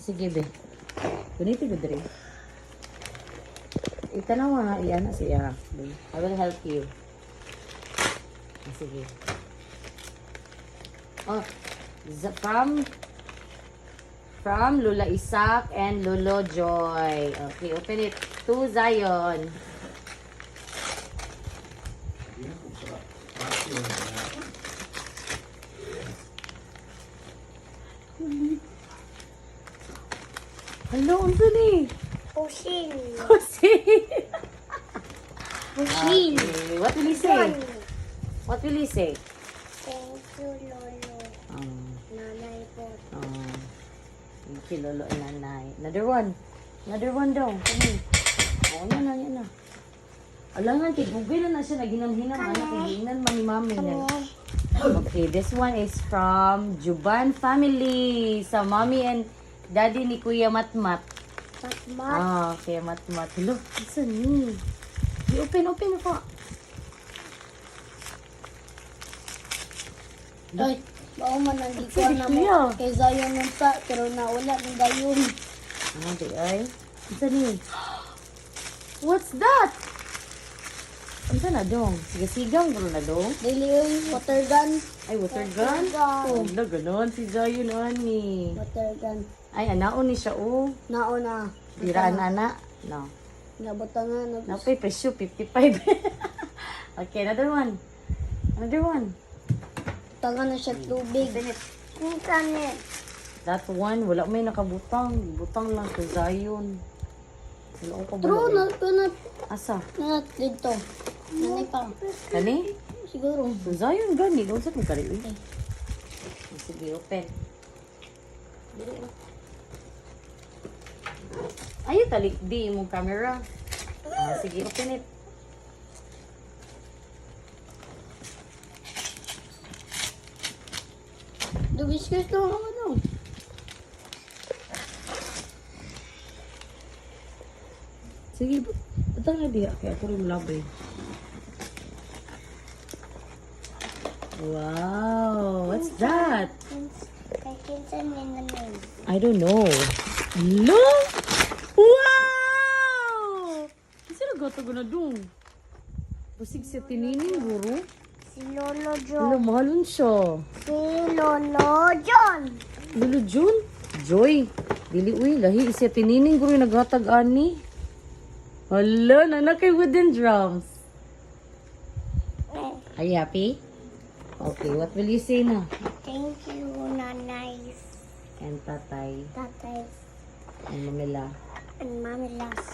Sige, be. Ganito ba, Dre? Itanaw nga, iyan na siya. Be. I will help you. Sige. Oh, from Lula Isak and Lolo Joy. Okay, open it to Zion. Hello, ano ni? Pushing. Pussy. Pushing. Okay, what will he say? What will he say? Thank you, Lolo. Nanay po. Thank you, Lolo and Nanay. Another one. Another one daw. Kami. Yan na, yan na. Alangan, kigugay na siya. Naginam-hinam. Anak, higinan man ni Mami. Okay, this one is from Juban family. Sa Mommy and Daddy ni Kuya Matmat. Matmat. Okay, Matmat. Hello, isa ni. Open ako. Ay, baka man nandito Sige, na kuya. mo. Kay Zion nun pa, pero nawala ng gayon. Di ay. Isa ni. What's that? Ano na dong? Sige, sigang bro na dong. Dili yung water gun. Ay, water gun? gun. Oh, na ganon. Si Zion, ani. Water gun. Ay, anaon ni siya, oh. Nauna. Biraan, ana. No. Nabutangan. Napay presyo, 55. Okay, another one. Another one. Butangan na siya tubig. Pinit. Internet. That one, wala may nakabutang. Butang lang kay Zion. Wala ko True, kabalo. Asa? dito. Nanay pa. Kani? Siguro. So, Zion, gani. Doon sa mga kari. Sige, open. Ayaw talik di mong camera. Sige, open it. Dubiskus to. Ano? Sige, butang na diya. Kaya ako rin labay. Wow, what's that? Kay Kinsan yun naman. I don't know. Look! Wow! Kasi nagata ko na doon. Busig siya tinining, guru. Si Lolo John. Wala, mahalon siya. Si Lolo John. Lolo Jun? Joy. Dili, uy, lahi. Siya tinining, guru, naghatag ani. Hala, nanak kay wooden drums. Are you happy? Okay, what will you say na? Thank you, Nanay. And tatay Tatay and mamila. and Mami Las.